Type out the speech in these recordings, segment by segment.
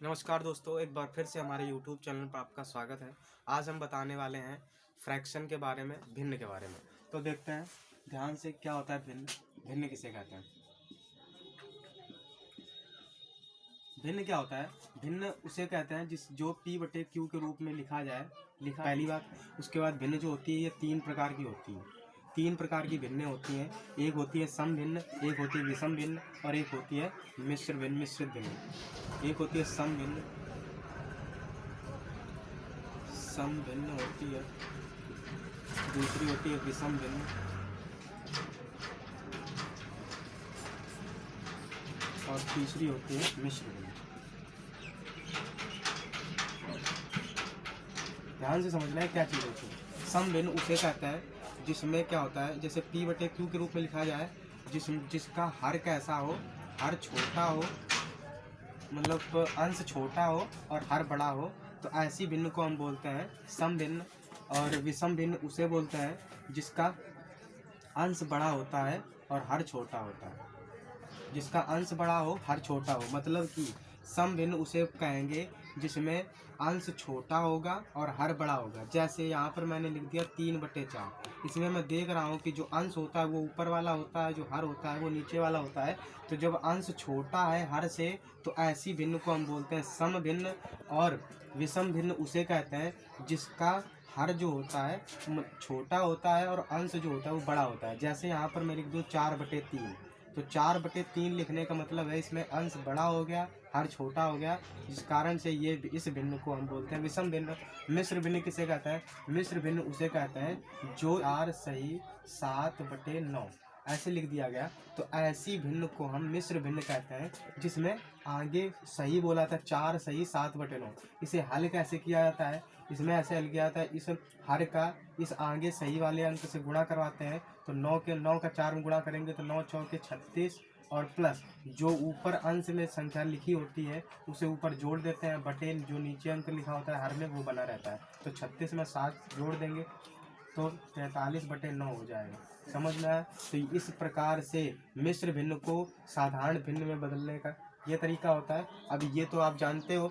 नमस्कार दोस्तों, एक बार फिर से हमारे YouTube चैनल पर आपका स्वागत है। आज हम बताने वाले हैं फ्रैक्शन के बारे में, भिन्न के बारे में। तो देखते हैं ध्यान से क्या होता है भिन्न। भिन्न किसे कहते हैं? भिन्न क्या होता है? भिन्न उसे कहते हैं जो P/Q के रूप में लिखा जाए। पहली बात। उसके बाद भिन्न जो होती है ये तीन प्रकार की होती है। तीन प्रकार की भिन्न होती हैं। एक होती है सम भिन्न, एक होती है विषम भिन्न और एक होती है मिश्रित भिन्न। एक होती है सम भिन्न होती है, दूसरी होती है विषम भिन्न और तीसरी होती है मिश्र भिन्न। ध्यान से समझना है क्या चीज़ होती है। सम भिन्न उसे कहता है जिसमें क्या होता है, जैसे P/Q के रूप में लिखा जाए, जिसका हर कैसा हो, हर छोटा हो, मतलब अंश छोटा हो और हर बड़ा हो, तो ऐसी भिन्न को हम बोलते हैं सम भिन्न। और विषम भिन्न उसे बोलते हैं जिसका अंश बड़ा होता है और हर छोटा होता है। जिसका अंश बड़ा हो, हर छोटा हो, मतलब कि सम भिन्न उसे कहेंगे जिसमें अंश छोटा होगा और हर बड़ा होगा। जैसे यहाँ पर मैंने लिख दिया 3/4। इसमें मैं देख रहा हूँ कि जो अंश होता है वो ऊपर वाला होता है, जो हर होता है वो नीचे वाला होता है। तो जब अंश छोटा है हर से, तो ऐसी भिन्न को हम बोलते हैं सम भिन्न। और विषम भिन्न उसे कहते हैं जिसका हर जो होता है छोटा होता है और अंश जो होता है वो बड़ा होता है। जैसे यहाँ पर मैं लिख दूँ 4/3, तो 4/3 लिखने का मतलब है इसमें अंश बड़ा हो गया, हर छोटा हो गया, जिस कारण से ये इस भिन्न को हम बोलते हैं विषम भिन्न। मिश्र भिन्न किसे कहते हैं? मिश्र भिन्न उसे कहते हैं जो 4 सही 7/9 ऐसे लिख दिया गया, तो ऐसी भिन्न को हम मिश्र भिन्न कहते हैं जिसमें आगे सही बोला था 4 सही 7/9। इसे हल कैसे किया जाता है? इसमें ऐसे हल किया जाता है, इस हर का इस आगे सही वाले अंक से गुणा करवाते हैं। तो 9 का 4 में गुणा करेंगे तो 9 चौके 36 और प्लस जो ऊपर अंश में संख्या लिखी होती है उसे ऊपर जोड़ देते हैं, बटे जो नीचे अंक लिखा होता है हर में वो बना रहता है। तो 36 में 7 जोड़ देंगे तो 43/9 हो जाएगा। समझ में आया? तो इस प्रकार से मिश्र भिन्न को साधारण भिन्न में बदलने का ये तरीका होता है। अब ये तो आप जानते हो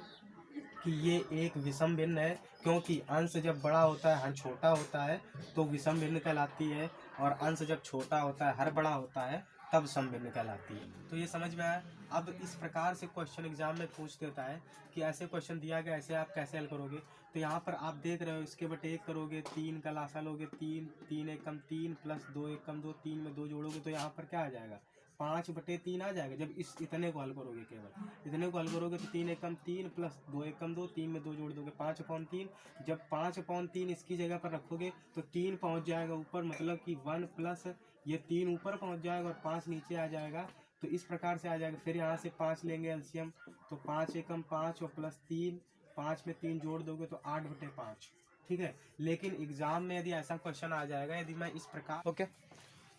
कि ये एक विषम भिन्न है, क्योंकि अंश जब बड़ा होता है हर छोटा होता है तो विषम भिन्न कहलाती है, और अंश जब छोटा होता है हर बड़ा होता है तब सम भिन्न कहलाती है। तो ये समझ में आया? अब इस प्रकार से क्वेश्चन एग्जाम में पूछ देता है कि ऐसे क्वेश्चन दिया गया, ऐसे आप कैसे हल करोगे। तो यहाँ पर आप देख रहे हो, इसके बटे 1 करोगे, 3 का लासा लोगे, 3 3 एकम 3 प्लस 2 एकम 2, 3 में 2 जोड़ोगे तो यहाँ पर क्या आ जाएगा? 5/3 आ जाएगा। जब इतने को हल करोगे, केवल इतने को हल करोगे तो 3 एकम 3 प्लस 2 एकम 2, 3 में 2 जोड़ दोगे 5/3। जब 5/3 इसकी जगह पर रखोगे तो 3 पहुंच जाएगा ऊपर, मतलब कि 1 प्लस ये 3 ऊपर पहुंच जाएगा और 5 नीचे आ जाएगा। तो इस प्रकार से आ जाएगा। फिर यहाँ से 5 लेंगे एलसीएम, तो 5 एकम 5 और प्लस 3, 5 में 3 जोड़ दोगे तो 8/5। ठीक है। लेकिन एग्जाम में यदि ऐसा क्वेश्चन आ जाएगा, यदि मैं इस प्रकार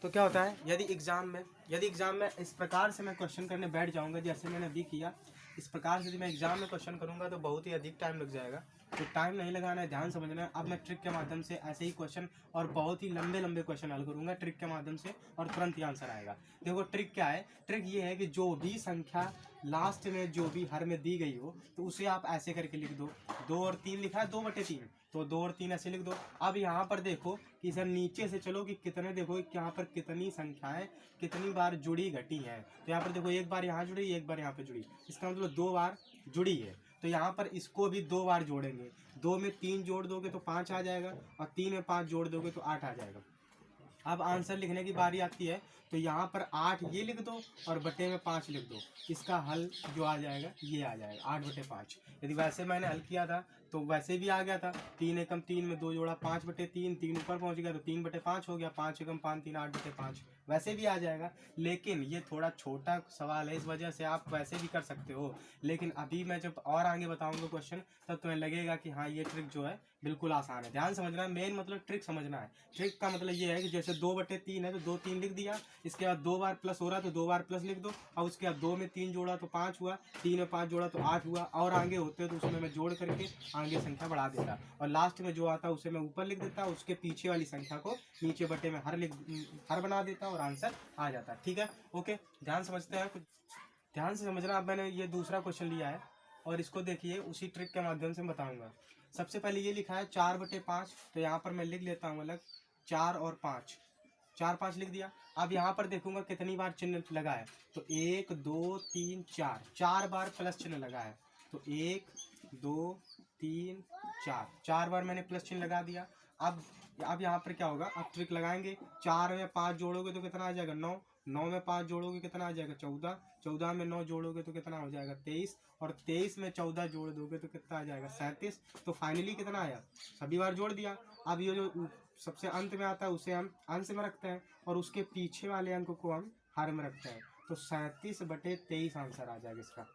तो क्या होता है, यदि एग्जाम में इस प्रकार से मैं क्वेश्चन करने बैठ जाऊंगा जैसे मैंने अभी किया, इस प्रकार से यदि मैं एग्जाम में क्वेश्चन करूंगा तो बहुत ही अधिक टाइम लग जाएगा। तो टाइम नहीं लगाना है, ध्यान समझना है। अब मैं ट्रिक के माध्यम से ऐसे ही क्वेश्चन और बहुत ही लंबे क्वेश्चन हल करूंगा ट्रिक के माध्यम से, और तुरंत ही आंसर आएगा। देखो ट्रिक क्या है? ट्रिक ये है कि जो भी संख्या लास्ट में जो भी हर में दी गई हो तो उसे आप ऐसे करके लिख दो। 2 और 3 लिखा है 2/3, तो 2 और 3 ऐसे लिख दो। अब यहाँ पर देखो कि सर नीचे से चलो कि कितने, देखो यहाँ पर कितनी संख्याएं कितनी बार जुड़ी घटी है। तो यहाँ पर देखो एक बार यहाँ जुड़ी, एक बार यहाँ पे जुड़ी, इसका मतलब 2 बार जुड़ी है। तो यहाँ पर इसको भी 2 बार जोड़ेंगे। 2 में 3 जोड़ दोगे तो 5 आ जाएगा, और 3 में 5 जोड़ दोगे तो 8 आ जाएगा। अब आंसर लिखने की बारी आती है, तो यहाँ पर 8 ये लिख दो और बटे में 5 लिख दो। इसका हल जो आ जाएगा ये आ जाएगा 8/5। यदि वैसे मैंने हल किया था तो वैसे भी आ गया था। 3 एकम 3 में 2 जोड़ा 5/3, 3 ऊपर पहुंच गया तो 3/5 हो गया। 5 एकम 5 3 8/5 वैसे भी आ जाएगा। लेकिन ये थोड़ा छोटा सवाल है, इस वजह से आप वैसे भी कर सकते हो। लेकिन अभी मैं जब और आगे बताऊंगा क्वेश्चन, तब तुम्हें लगेगा कि हाँ ये ट्रिक जो है बिल्कुल आसान है। ध्यान समझना है, मेन मतलब ट्रिक समझना है। ट्रिक का मतलब ये है कि जैसे 2/3 है तो 2 3 लिख दिया, इसके बाद 2 बार प्लस हो रहा है तो 2 बार प्लस लिख दो, और उसके बाद 2 में 3 जोड़ा तो 5 हुआ, 3 में 5 जोड़ा तो 8 हुआ, और आगे होते तो उसमें मैं जोड़ करके आगे संख्या बढ़ा देता, और लास्ट में जो आता उसे मैं ऊपर लिख देता, उसके पीछे वाली संख्या को नीचे बटे में हर बना देता और आंसर आ जाता। ठीक है, ओके, ध्यान समझते हैं, ध्यान से समझना। अब मैंने ये दूसरा क्वेश्चन लिया है, और इसको देखिए उसी ट्रिक के माध्यम से बताऊंगा। सबसे पहले ये लिखा है 4/5, तो यहाँ पर मैं लिख लेता हूँ अलग 4 और 5, 4 5 लिख दिया। अब यहाँ पर देखूंगा कितनी बार चिन्ह लगा है, तो 1 2 3 4, 4 बार प्लस चिन्ह लगा है। तो 1 2 3 4, 4 बार मैंने प्लस चिन्ह लगा दिया। अब यहाँ पर क्या होगा, अब ट्रिक लगाएंगे। 4 में 5 जोड़ोगे तो कितना आ जाएगा 9, 9 में 5 जोड़ोगे कितना आ जाएगा 14, 14 में 9 जोड़ोगे तो कितना हो जाएगा 23, और 23 में 14 जोड़ दोगे तो कितना आ जाएगा 37। तो फाइनली कितना आया, सभी बार जोड़ दिया। अब ये जो सबसे अंत में आता है उसे हम अंश में रखते हैं, और उसके पीछे वाले अंक को हम हर में रखते हैं। तो 37/23 आंसर आ जाएगा इसका।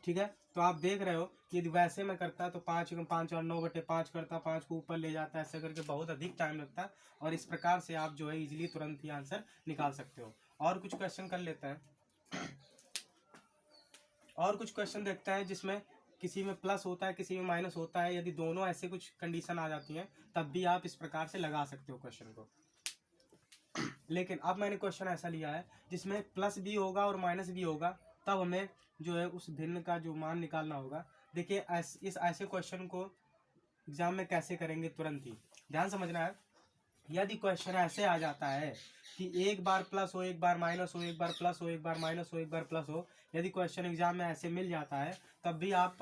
ठीक है, तो आप देख रहे हो कि यदि वैसे में करता है तो 5 और 9/5 करता, 5 को ऊपर ले जाता है, ऐसे करके बहुत अधिक टाइम लगता है। और इस प्रकार से आप जो है इजीली तुरंत ही आंसर निकाल सकते हो। और कुछ क्वेश्चन कर लेते हैं, और कुछ क्वेश्चन देखते हैं जिसमें किसी में प्लस होता है किसी में माइनस होता है। यदि दोनों ऐसे कुछ कंडीशन आ जाती हैं तब भी आप इस प्रकार से लगा सकते हो क्वेश्चन को। लेकिन अब मैंने क्वेश्चन ऐसा लिया है जिसमें प्लस भी होगा और माइनस भी होगा, तब हमें जो है उस भिन्न का जो मान निकालना होगा। देखिए इस ऐसे क्वेश्चन को एग्जाम में कैसे करेंगे, तुरंत ही ध्यान समझना है। यदि क्वेश्चन ऐसे आ जाता है कि एक बार प्लस हो एक बार माइनस हो, एक बार प्लस हो एक बार माइनस हो, एक बार प्लस हो, यदि क्वेश्चन एग्जाम में ऐसे मिल जाता है तब भी आप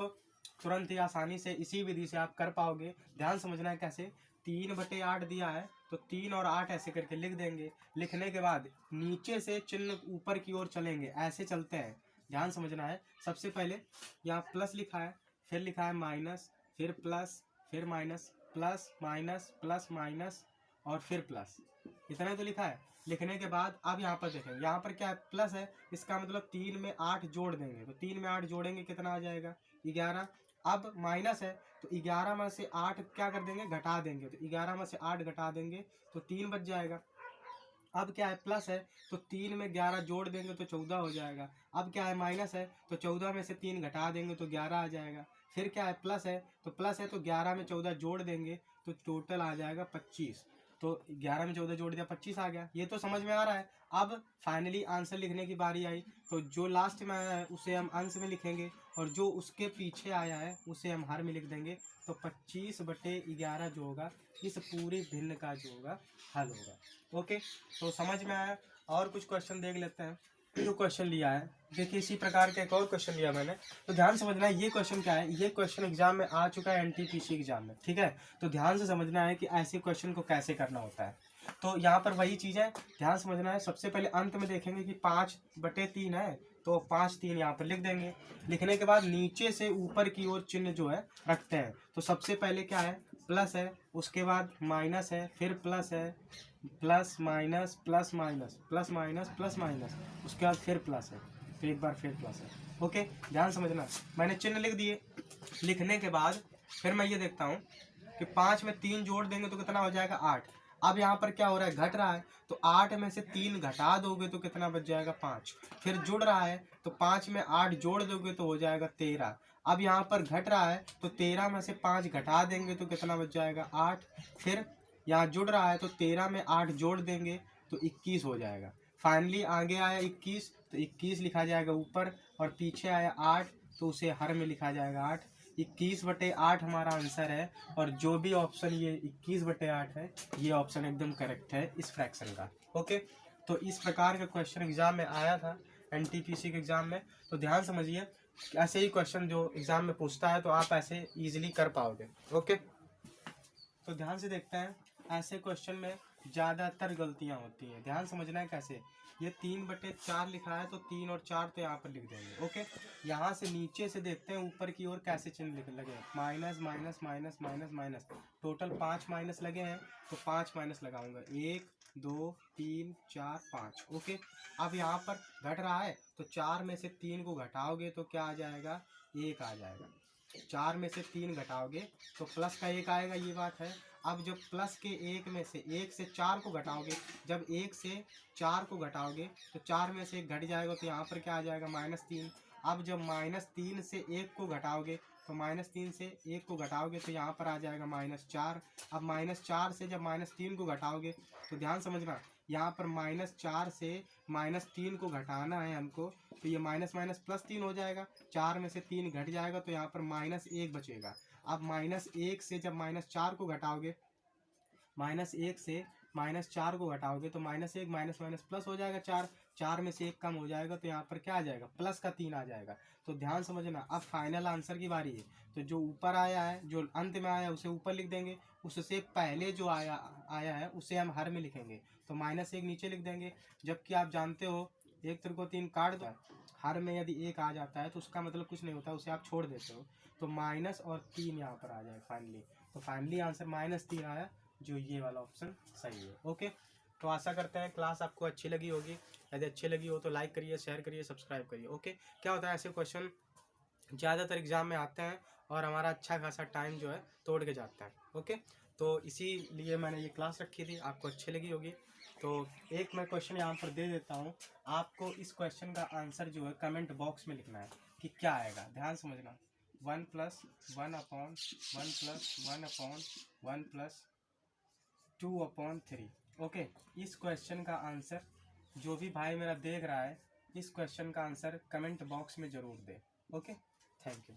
तुरंत ही आसानी से इसी विधि से आप कर पाओगे। ध्यान समझना है कैसे। 3/8 दिया है तो 3 और 8 ऐसे करके लिख देंगे। लिखने के बाद नीचे से चिन्ह ऊपर की ओर चलेंगे, ऐसे चलते हैं। ध्यान समझना है। सबसे पहले यहाँ प्लस लिखा है, फिर लिखा है माइनस, फिर प्लस, फिर minus, plus minus plus minus और फिर प्लस, इतना तो लिखा है। लिखने के बाद अब यहाँ पर देखेंगे, यहाँ पर क्या है प्लस है, इसका मतलब 3 में 8 जोड़ देंगे, तो 3 में 8 जोड़ेंगे कितना आ जाएगा 11। अब माइनस है तो 11 में से 8 क्या कर देंगे, घटा देंगे, तो 11 में से 8 घटा देंगे तो 3 बच जाएगा। अब क्या है प्लस है तो 3 में 11 जोड़ देंगे तो 14 हो जाएगा। अब क्या है माइनस है तो 14 में से 3 घटा देंगे तो 11 आ जाएगा। फिर क्या है प्लस है तो 11 में 14 जोड़ देंगे तो टोटल आ जाएगा 25। तो 11 में 14 जोड़ दिया 25 आ गया। ये तो समझ में आ रहा है। अब फाइनली आंसर लिखने की बारी आई, तो जो लास्ट में आया है उसे हम अंश में लिखेंगे और जो उसके पीछे आया है उसे हम हर में लिख देंगे। तो 25/11 जो होगा इस पूरी भिन्न का जो होगा हल होगा। ओके, तो समझ में आया। और कुछ क्वेश्चन देख लेते हैं। जो क्वेश्चन लिया है देखिए, इसी प्रकार का एक और क्वेश्चन लिया मैंने, तो ध्यान समझना है। ये क्वेश्चन क्या है, ये क्वेश्चन एग्जाम में आ चुका है NTPC एग्जाम में, ठीक है। तो ध्यान से समझना है कि ऐसे क्वेश्चन को कैसे करना होता है। तो यहाँ पर वही चीज़ है, ध्यान समझना है। सबसे पहले अंत में देखेंगे कि 5/3 है, तो 5 3 यहाँ पर लिख देंगे। लिखने के बाद नीचे से ऊपर की ओर चिन्ह जो है रखते हैं। तो सबसे पहले क्या है प्लस है, उसके बाद माइनस है, फिर प्लस है, plus minus plus minus plus minus plus minus, उसके बाद फिर प्लस है, फिर एक बार फिर प्लस है। ओके, ध्यान समझना। मैंने चिन्ह लिख दिए। लिखने के बाद फिर मैं ये देखता हूँ कि 5 में 3 जोड़ देंगे तो कितना हो जाएगा 8। अब यहाँ पर क्या हो रहा है घट रहा है, तो 8 में से 3 घटा दोगे तो कितना बच जाएगा 5। फिर जुड़ रहा है तो 5 में 8 जोड़ दोगे तो हो जाएगा 13। अब यहाँ पर घट रहा है तो 13 में से 5 घटा देंगे तो कितना बच जाएगा 8। फिर यहाँ जुड़ रहा है तो 13 में 8 जोड़ देंगे तो 21 हो जाएगा। फाइनली आगे आया 21, तो 21 लिखा जाएगा ऊपर, और पीछे आया 8 तो उसे हर में लिखा जाएगा 8। 21/8 हमारा आंसर है। और जो भी ऑप्शन ये 21/8 है, ये ऑप्शन एकदम करेक्ट है इस फ्रैक्शन का। ओके, तो इस प्रकार का क्वेश्चन एग्जाम में आया था NTPC के एग्जाम में। तो ध्यान समझिए, ऐसे ही क्वेश्चन जो एग्जाम में पूछता है तो आप ऐसे इजीली कर पाओगे। ओके, तो ध्यान से देखते हैं। ऐसे क्वेश्चन में ज़्यादातर गलतियाँ होती हैं। ध्यान समझना है कैसे। ये 3/4 लिखा है तो 3 और 4 तो यहाँ पर लिख देंगे। ओके, यहाँ से नीचे से देखते हैं ऊपर की ओर कैसे चिन्ह लिख लगे। Minus minus minus minus minus, total 5 minus लगे हैं तो 5 माइनस लगाऊंगा। 1 2 3 4 5। ओके, अब यहाँ पर घट रहा है तो 4 में से 3 को घटाओगे तो क्या आ जाएगा 1 आ जाएगा। 4 में से 3 घटाओगे तो प्लस का 1 आएगा, ये बात है। अब जब प्लस के 1 में से 1 से 4 को घटाओगे, जब 1 से 4 को घटाओगे तो 4 में से 1 घट जाएगा, तो यहाँ पर क्या आ जाएगा -3। अब जब -3 से 1 को घटाओगे तो -3 से 1 को घटाओगे तो यहाँ पर आ जाएगा -4। अब -4 से जब -3 को घटाओगे तो ध्यान समझना, यहाँ पर -4 से -3 को घटाना है हमको, तो ये माइनस माइनस +3 हो जाएगा। 4 में से 3 घट जाएगा तो यहाँ पर -1 बचेगा। अब -1 से जब -4 को घटाओगे, -1 से -4 को घटाओगे तो -1 माइनस माइनस प्लस हो जाएगा। 4 में से 1 कम हो जाएगा तो यहाँ पर क्या आ जाएगा, प्लस का 3 आ जाएगा। तो ध्यान समझना। अब फाइनल आंसर की बारी है, तो जो ऊपर आया है, जो अंत में आया है उसे ऊपर लिख देंगे, उससे पहले जो आया है उसे हम हर में लिखेंगे, तो -1 नीचे लिख देंगे। जबकि आप जानते हो 1 3 को 3 काट दो, हर में यदि 1 आ जाता है तो उसका मतलब कुछ नहीं होता, उसे आप छोड़ देते हो, तो माइनस और 3 यहाँ पर आ जाए फाइनली। तो फाइनली आंसर -3 आया, जो ये वाला ऑप्शन सही है। ओके, तो आशा करते हैं क्लास आपको अच्छी लगी होगी। यदि अच्छी लगी हो तो लाइक करिए, शेयर करिए, सब्सक्राइब करिए। ओके, क्या होता है ऐसे क्वेश्चन ज़्यादातर एग्जाम में आते हैं और हमारा अच्छा खासा टाइम जो है तोड़ के जाता है। ओके, तो इसीलिए मैंने ये क्लास रखी थी, आपको अच्छी लगी होगी। तो एक मैं क्वेश्चन यहाँ पर दे देता हूँ, आपको इस क्वेश्चन का आंसर जो है कमेंट बॉक्स में लिखना है कि क्या आएगा। ध्यान समझना। 1 + 1/(1+1/(2/3)। ओके, इस क्वेश्चन का आंसर जो भी भाई मेरा देख रहा है, इस क्वेश्चन का आंसर कमेंट बॉक्स में ज़रूर दे। Okay, thank you.